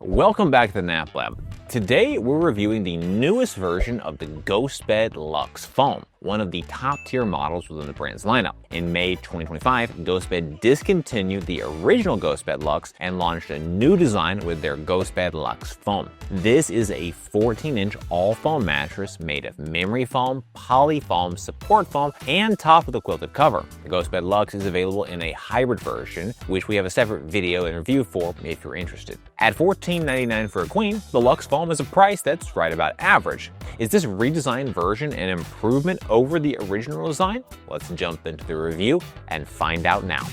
Welcome back to the Nap Lab. Today we're reviewing the newest version of the GhostBed Luxe Foam, one of the top tier models within the brand's lineup. In May 2025, GhostBed discontinued the original GhostBed Luxe and launched a new design with their GhostBed Luxe Foam. This is a 14-inch all-foam mattress made of memory foam, poly foam, support foam, and topped with a quilted cover. The GhostBed Luxe is available in a hybrid version, which we have a separate video and review for if you're interested. At $14.99 for a queen, the Luxe Foam is a price that's right about average. Is this redesigned version an improvement over the original design? Let's jump into the review and find out now.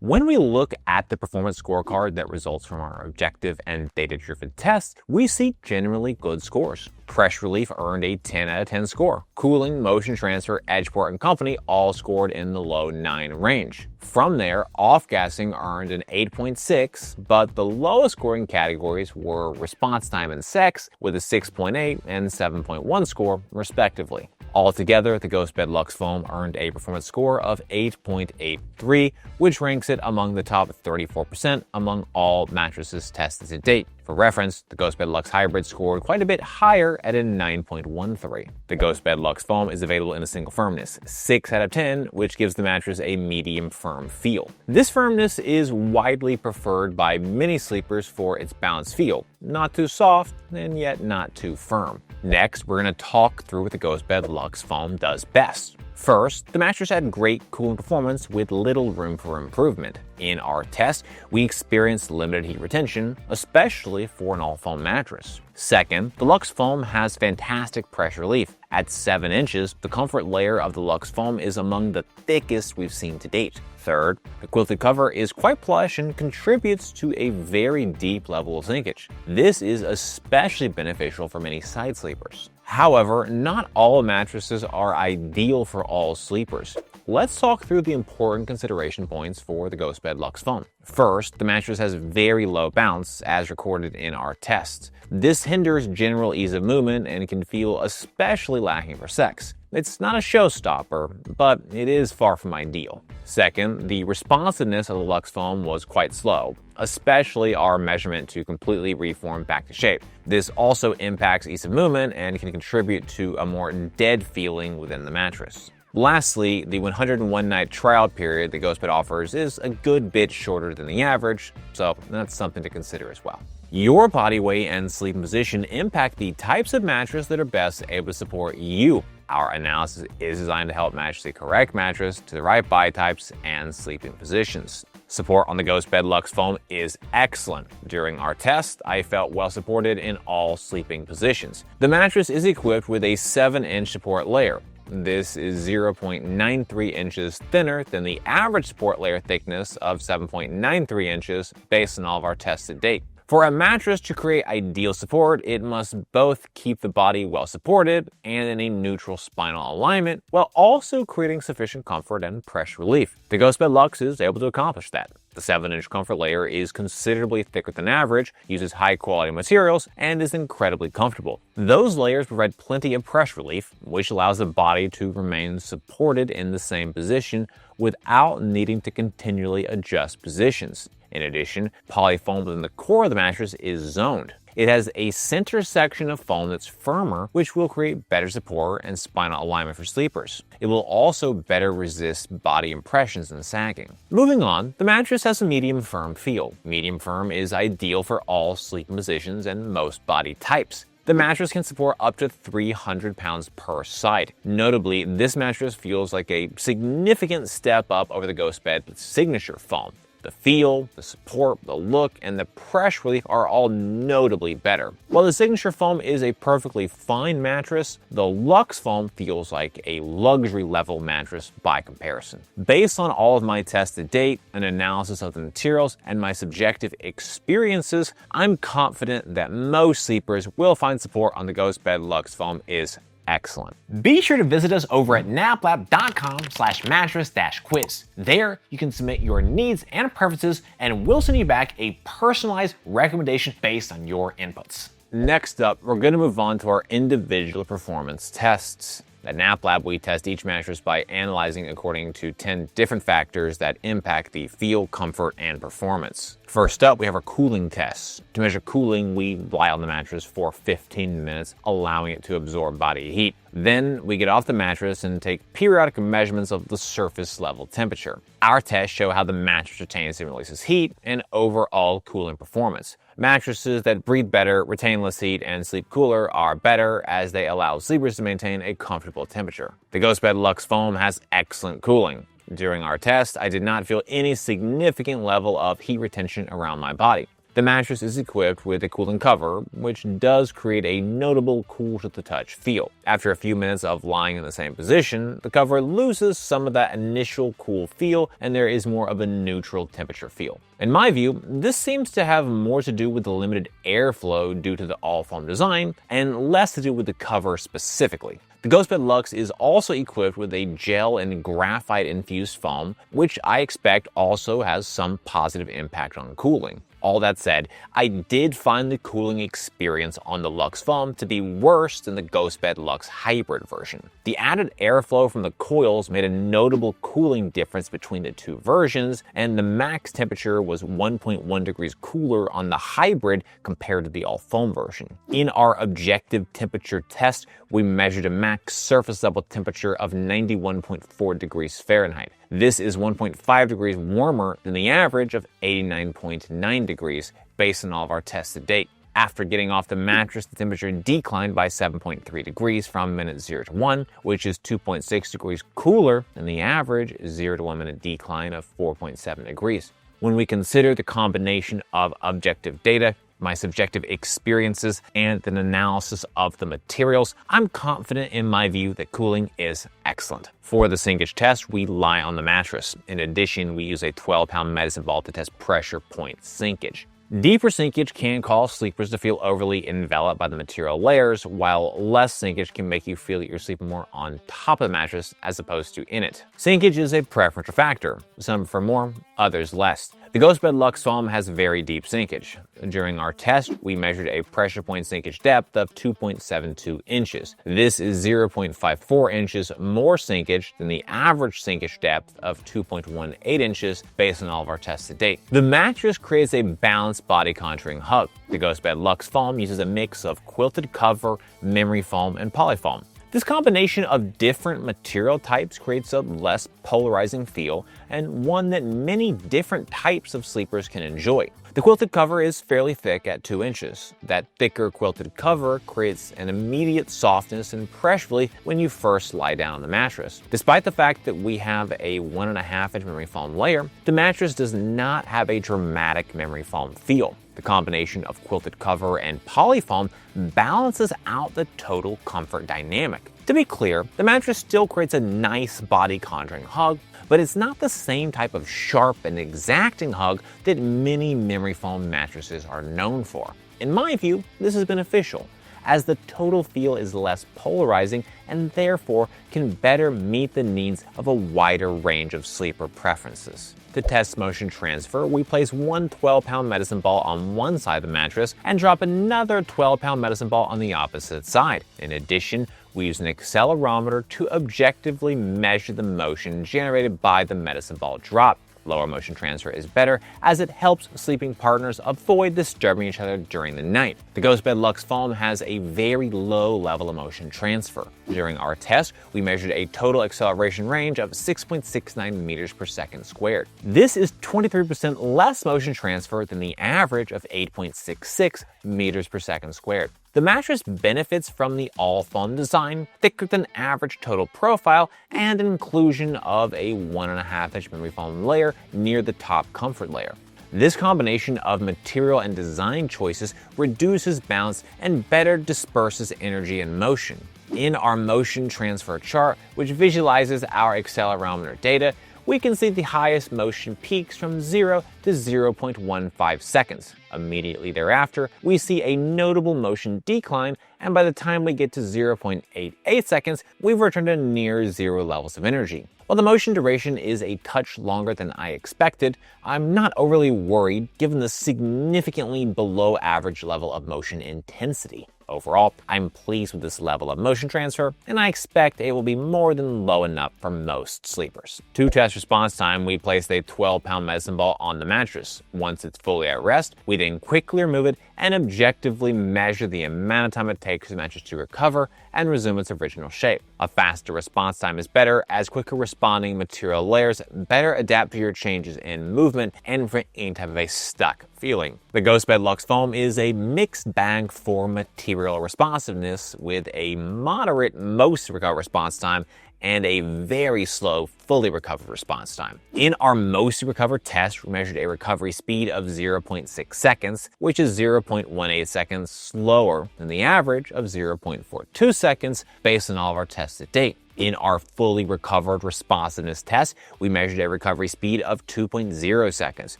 When we look at the performance scorecard that results from our objective and data-driven tests, we see generally good scores. Pressure relief earned a 10 out of 10 score. Cooling, motion transfer, Edgeport, and company all scored in the low 9 range. From there, off-gassing earned an 8.6, but the lowest scoring categories were response time and sex with a 6.8 and 7.1 score, respectively. Altogether, the GhostBed Luxe Foam earned a performance score of 8.83, which ranks it among the top 34% among all mattresses tested to date. For reference, the GhostBed Luxe Hybrid scored quite a bit higher at a 9.13. The GhostBed Luxe Foam is available in a single firmness, 6 out of 10, which gives the mattress a medium firm feel. This firmness is widely preferred by many sleepers for its balanced feel, not too soft and yet not too firm. Next, we're going to talk through what the GhostBed Luxe Foam does best. First, the mattress had great cooling performance with little room for improvement. In our test, we experienced limited heat retention, especially for an all-foam mattress. Second, the Luxe Foam has fantastic pressure relief. At 7 inches, the comfort layer of the Luxe Foam is among the thickest we've seen to date. Third, the quilted cover is quite plush and contributes to a very deep level of sinkage. This is especially beneficial for many side sleepers. However, not all mattresses are ideal for all sleepers. Let's talk through the important consideration points for the GhostBed Luxe Foam. First, the mattress has very low bounce, as recorded in our tests. This hinders general ease of movement and can feel especially lacking for sex. It's not a showstopper, but it is far from ideal. Second, the responsiveness of the Luxe Foam was quite slow, especially our measurement to completely reform back to shape. This also impacts ease of movement and can contribute to a more dead feeling within the mattress. Lastly, the 101-night trial period the GhostBed offers is a good bit shorter than the average, so that's something to consider as well. Your body weight and sleeping position impact the types of mattress that are best able to support you. Our analysis is designed to help match the correct mattress to the right body types and sleeping positions. Support on the GhostBed Luxe Foam is excellent. During our test, I felt well supported in all sleeping positions. The mattress is equipped with a 7-inch support layer. This is 0.93 inches thinner than the average support layer thickness of 7.93 inches based on all of our tests to date. For a mattress to create ideal support, it must both keep the body well supported and in a neutral spinal alignment, while also creating sufficient comfort and pressure relief. The GhostBed Luxe is able to accomplish that. The 7-inch comfort layer is considerably thicker than average, uses high-quality materials, and is incredibly comfortable. Those layers provide plenty of pressure relief, which allows the body to remain supported in the same position without needing to continually adjust positions. In addition, polyfoam within the core of the mattress is zoned. It has a center section of foam that's firmer, which will create better support and spinal alignment for sleepers. It will also better resist body impressions and sagging. Moving on, the mattress has a medium firm feel. Medium firm is ideal for all sleeping positions and most body types. The mattress can support up to 300 pounds per side. Notably, this mattress feels like a significant step up over the GhostBed Signature Foam. The feel, the support, the look, and the pressure relief are all notably better. While the Signature Foam is a perfectly fine mattress, the Luxe Foam feels like a luxury level mattress by comparison. Based on all of my tests to date, an analysis of the materials, and my subjective experiences, I'm confident that most sleepers will find support on the GhostBed Luxe Foam is excellent. Be sure to visit us over at naplab.com/mattress-quiz. There, you can submit your needs and preferences, and we'll send you back a personalized recommendation based on your inputs. Next up, we're going to move on to our individual performance tests. At Nap Lab, we test each mattress by analyzing according to 10 different factors that impact the feel, comfort, and performance. First up, we have our cooling test. To measure cooling, we lie on the mattress for 15 minutes, allowing it to absorb body heat. Then we get off the mattress and take periodic measurements of the surface level temperature. Our tests show how the mattress retains and releases heat and overall cooling performance. Mattresses that breathe better, retain less heat, and sleep cooler are better as they allow sleepers to maintain a comfortable temperature. The GhostBed Luxe Foam has excellent cooling. During our test, I did not feel any significant level of heat retention around my body. The mattress is equipped with a cooling cover, which does create a notable cool to the touch feel. After a few minutes of lying in the same position, the cover loses some of that initial cool feel and there is more of a neutral temperature feel. In my view, this seems to have more to do with the limited airflow due to the all-foam design and less to do with the cover specifically. The GhostBed Luxe is also equipped with a gel and graphite-infused foam, which I expect also has some positive impact on cooling. All that said, I did find the cooling experience on the Luxe Foam to be worse than the GhostBed Luxe Hybrid version. The added airflow from the coils made a notable cooling difference between the two versions, and the max temperature was 1.1 degrees cooler on the Hybrid compared to the all-foam version. In our objective temperature test, we measured a max surface level temperature of 91.4 degrees Fahrenheit. This is 1.5 degrees warmer than the average of 89.9 degrees based on all of our tests to date. After getting off the mattress, the temperature declined by 7.3 degrees from minute 0 to 1, which is 2.6 degrees cooler than the average 0 to 1 minute decline of 4.7 degrees. When we consider the combination of objective data, my subjective experiences, and an analysis of the materials, I'm confident in my view that cooling is excellent. For the Sinkage test, we lie on the mattress. In addition, we use a 12-pound medicine ball to test pressure point sinkage. Deeper sinkage can cause sleepers to feel overly enveloped by the material layers, while less sinkage can make you feel that you're sleeping more on top of the mattress as opposed to in it. Sinkage is a preferential factor. Some prefer more, others less. The GhostBed Luxe Foam has very deep sinkage. During our test, we measured a pressure point sinkage depth of 2.72 inches. This is 0.54 inches more sinkage than the average sinkage depth of 2.18 inches based on all of our tests to date. The mattress creates a balanced body contouring hug. The GhostBed Luxe Foam uses a mix of quilted cover, memory foam, and polyfoam. This combination of different material types creates a less polarizing feel and one that many different types of sleepers can enjoy. The quilted cover is fairly thick at 2 inches. That thicker quilted cover creates an immediate softness and pressure relief when you first lie down on the mattress. Despite the fact that we have a 1.5 inch memory foam layer, the mattress does not have a dramatic memory foam feel. The combination of quilted cover and polyfoam balances out the total comfort dynamic. To be clear, the mattress still creates a nice body contouring hug, but it's not the same type of sharp and exacting hug that many memory foam mattresses are known for. In my view, this is beneficial, as the total feel is less polarizing and therefore can better meet the needs of a wider range of sleeper preferences. To test motion transfer, we place one 12-pound medicine ball on one side of the mattress and drop another 12-pound medicine ball on the opposite side. In addition, we use an accelerometer to objectively measure the motion generated by the medicine ball drop. Lower motion transfer is better as it helps sleeping partners avoid disturbing each other during the night. The GhostBed Luxe Foam has a very low level of motion transfer. During our test, we measured a total acceleration range of 6.69 meters per second squared. This is 23% less motion transfer than the average of 8.66 meters per second squared. The mattress benefits from the all-foam design, thicker than average total profile, and an inclusion of a 1.5 inch memory foam layer near the top comfort layer. This combination of material and design choices reduces bounce and better disperses energy and motion. In our motion transfer chart, which visualizes our accelerometer data, we can see the highest motion peaks from 0 to 0.15 seconds. Immediately thereafter, we see a notable motion decline, and by the time we get to 0.88 seconds, we've returned to near zero levels of energy. While the motion duration is a touch longer than I expected, I'm not overly worried given the significantly below average level of motion intensity. Overall, I'm pleased with this level of motion transfer, and I expect it will be more than low enough for most sleepers. To test response time, we placed a 12-pound medicine ball on the mattress. Once it's fully at rest, we then quickly remove it and objectively measure the amount of time it takes for the mattress to recover and resume its original shape. A faster response time is better, as quicker responding material layers better adapt to your changes in movement and prevent any type of a stuck feeling. The GhostBed Luxe Foam is a mixed bag for material responsiveness, with a moderate most recover response time and a very slow fully recovered response time. In our most recovered test, we measured a recovery speed of 0.6 seconds, which is 0.18 seconds slower than the average of 0.42 seconds based on all of our tests to date. In our fully recovered responsiveness test, we measured a recovery speed of 2.0 seconds,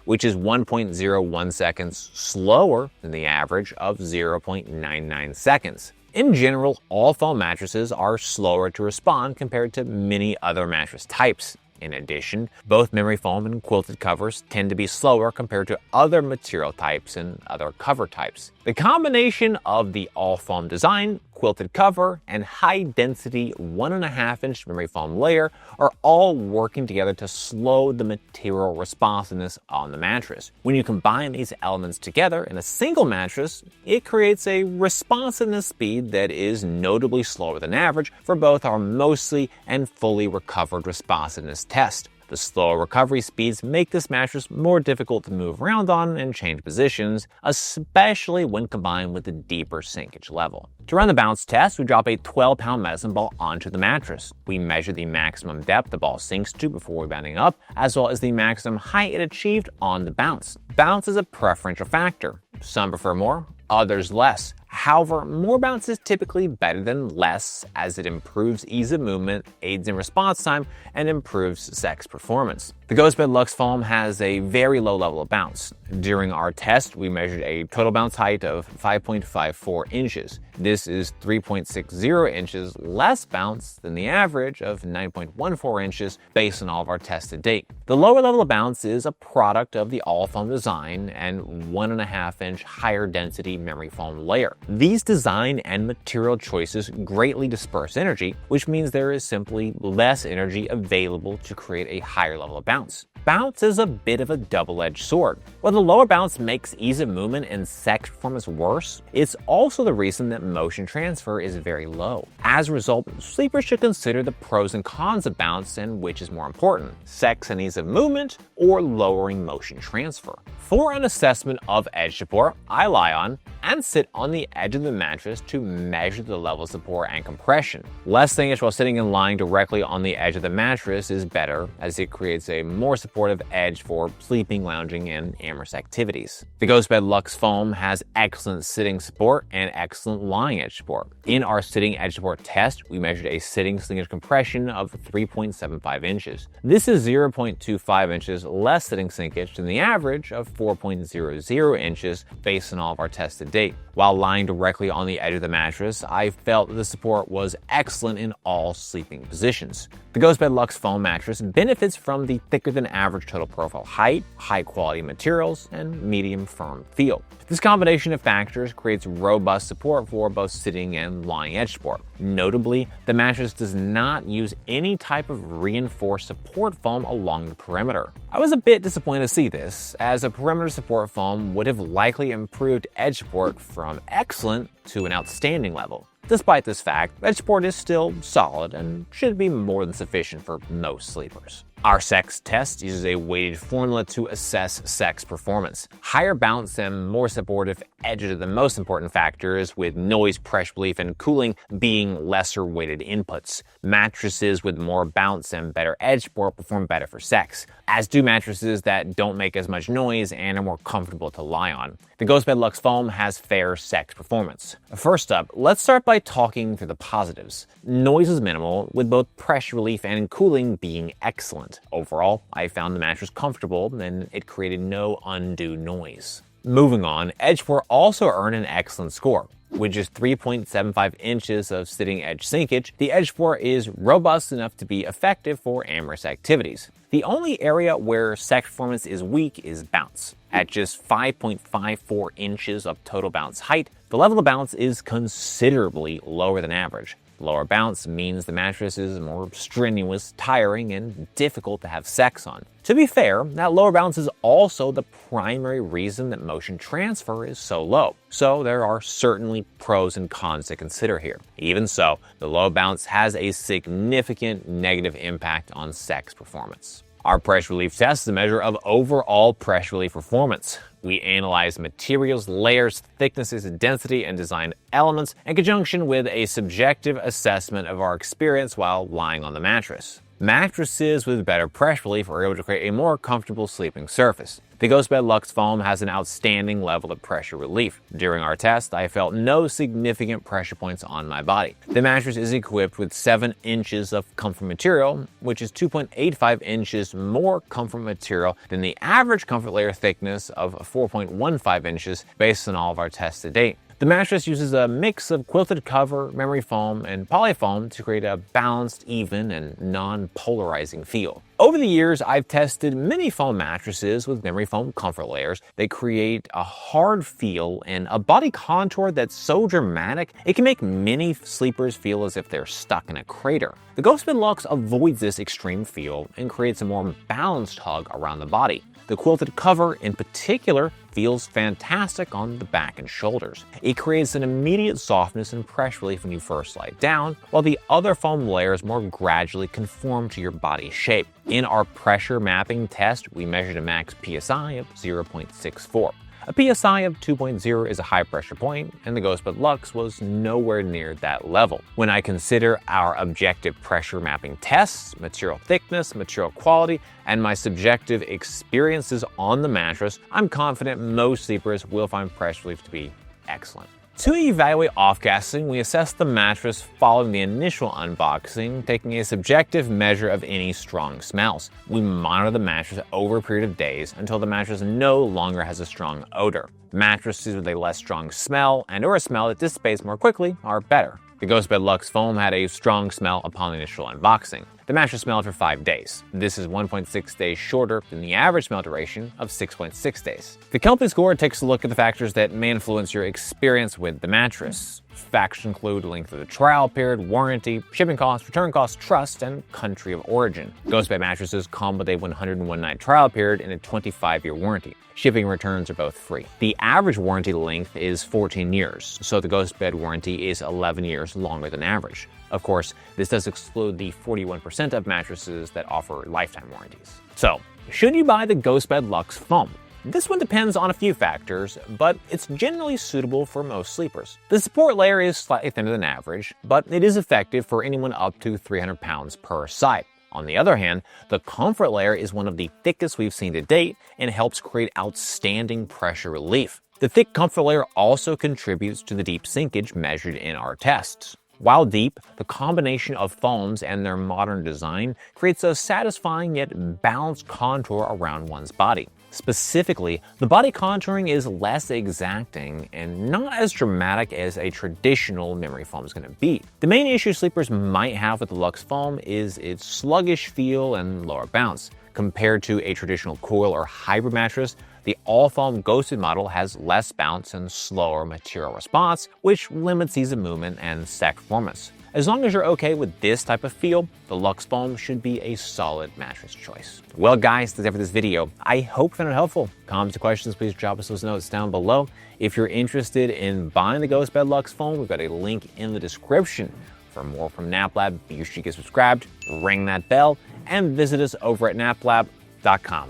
which is 1.01 seconds slower than the average of 0.99 seconds. In general, all foam mattresses are slower to respond compared to many other mattress types. In addition, both memory foam and quilted covers tend to be slower compared to other material types and other cover types. The combination of the all-foam design, quilted cover, and high-density 1.5-inch memory foam layer are all working together to slow the material responsiveness on the mattress. When you combine these elements together in a single mattress, it creates a responsiveness speed that is notably slower than average for both our mostly and fully recovered responsiveness test. The slower recovery speeds make this mattress more difficult to move around on and change positions, especially when combined with the deeper sinkage level. To run the bounce test, we drop a 12-pound medicine ball onto the mattress. We measure the maximum depth the ball sinks to before rebounding up, as well as the maximum height it achieved on the bounce. Bounce is a preferential factor. Some prefer more, others less. However, more bounce is typically better than less, as it improves ease of movement, aids in response time, and improves sex performance. The GhostBed Luxe Foam has a very low level of bounce. During our test, we measured a total bounce height of 5.54 inches. This is 3.60 inches less bounce than the average of 9.14 inches based on all of our tests to date. The lower level of bounce is a product of the all-foam design and 1.5-inch higher density memory foam layer. These design and material choices greatly disperse energy, which means there is simply less energy available to create a higher level of bounce. Bounce is a bit of a double-edged sword. While the lower bounce makes ease of movement and sex performance worse, it's also the reason that motion transfer is very low. As a result, sleepers should consider the pros and cons of bounce and which is more important, sex and ease of movement or lowering motion transfer. For an assessment of edge support, I lie on and sit on the edge of the mattress to measure the level of support and compression. Less sinkage while sitting and lying directly on the edge of the mattress is better, as it creates a more supportive edge for sleeping, lounging, and amorous activities. The GhostBed Luxe Foam has excellent sitting support and excellent lying edge support. In our sitting edge support test, we measured a sitting sinkage compression of 3.75 inches. This is 0.25 inches less sitting sinkage than the average of 4.00 inches based on all of our tests to date. While lying directly on the edge of the mattress, I felt that the support was excellent in all sleeping positions. The GhostBed Luxe Foam mattress benefits from the thicker than average total profile height, high quality materials, and medium firm feel. This combination of factors creates robust support for both sitting and lying edge support. Notably, the mattress does not use any type of reinforced support foam along the perimeter. I was a bit disappointed to see this, as a perimeter support foam would have likely improved edge support from excellent to an outstanding level. Despite this fact, edge support is still solid and should be more than sufficient for most sleepers. Our sex test uses a weighted formula to assess sex performance. Higher bounce and more supportive edges are the most important factors, with noise, pressure relief, and cooling being lesser weighted inputs. Mattresses with more bounce and better edge support perform better for sex, as do mattresses that don't make as much noise and are more comfortable to lie on. The GhostBed Luxe Foam has fair sex performance. First up, let's start by talking through the positives. Noise is minimal, with both pressure relief and cooling being excellent. Overall, I found the mattress comfortable and it created no undue noise. Moving on, edge support also earned an excellent score. With just 3.75 inches of sitting edge sinkage, the Edge 4 is robust enough to be effective for amorous activities. The only area where sex performance is weak is bounce. At just 5.54 inches of total bounce height, the level of bounce is considerably lower than average. Lower bounce means the mattress is more strenuous, tiring, and difficult to have sex on. To be fair, that lower bounce is also the primary reason that motion transfer is so low. So there are certainly pros and cons to consider here. Even so, the low bounce has a significant negative impact on sex performance. Our pressure relief test is a measure of overall pressure relief performance. We analyze materials, layers, thicknesses, density, and design elements in conjunction with a subjective assessment of our experience while lying on the mattress. Mattresses with better pressure relief are able to create a more comfortable sleeping surface. The GhostBed Luxe Foam has an outstanding level of pressure relief. During our test, I felt no significant pressure points on my body. The mattress is equipped with 7 inches of comfort material, which is 2.85 inches more comfort material than the average comfort layer thickness of 4.15 inches based on all of our tests to date. The mattress uses a mix of quilted cover, memory foam, and polyfoam to create a balanced, even, and non-polarizing feel. Over the years, I've tested many foam mattresses with memory foam comfort layers. They create a hard feel and a body contour that's so dramatic, it can make many sleepers feel as if they're stuck in a crater. The GhostBed Luxe avoids this extreme feel and creates a more balanced hug around the body. The quilted cover, in particular, feels fantastic on the back and shoulders. It creates an immediate softness and pressure relief when you first lie down, while the other foam layers more gradually conform to your body shape. In our pressure mapping test, we measured a max PSI of 0.64. A PSI of 2.0 is a high pressure point, and the GhostBed Luxe was nowhere near that level. When I consider our objective pressure mapping tests, material thickness, material quality, and my subjective experiences on the mattress, I'm confident most sleepers will find pressure relief to be excellent. To evaluate off-gassing, we assess the mattress following the initial unboxing, taking a subjective measure of any strong smells. We monitor the mattress over a period of days until the mattress no longer has a strong odor. Mattresses with a less strong smell and/or a smell that dissipates more quickly are better. The GhostBed Luxe Foam had a strong smell upon the initial unboxing. The mattress smelled for 5 days. This is 1.6 days shorter than the average smell duration of 6.6 days. The Company Score takes a look at the factors that may influence your experience with the mattress. Factors include length of the trial period, warranty, shipping costs, return costs, trust, and country of origin. GhostBed mattresses come with a 101-night trial period and a 25-year warranty. Shipping and returns are both free. The average warranty length is 14 years, so the GhostBed warranty is 11 years longer than average. Of course, this does exclude the 41% of mattresses that offer lifetime warranties. So, should you buy the GhostBed Luxe Foam? This one depends on a few factors, but it's generally suitable for most sleepers. The support layer is slightly thinner than average, but it is effective for anyone up to 300 pounds per side. On the other hand, the comfort layer is one of the thickest we've seen to date and helps create outstanding pressure relief. The thick comfort layer also contributes to the deep sinkage measured in our tests. While deep, the combination of foams and their modern design creates a satisfying yet balanced contour around one's body. Specifically, the body contouring is less exacting and not as dramatic as a traditional memory foam is going to be. The main issue sleepers might have with the Luxe Foam is its sluggish feel and lower bounce. Compared to a traditional coil or hybrid mattress, the all-foam GhostBed model has less bounce and slower material response, which limits ease of movement and sex performance. As long as you're okay with this type of feel, the Luxe Foam should be a solid mattress choice. Well guys, that's it for this video. I hope you found it helpful. Comments or questions, please drop us those notes down below. If you're interested in buying the GhostBed Luxe Foam, we've got a link in the description. For more from NapLab, be sure to get subscribed, ring that bell, and visit us over at naplab.com.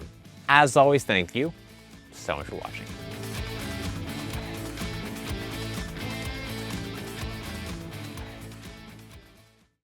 As always, thank you so much for watching.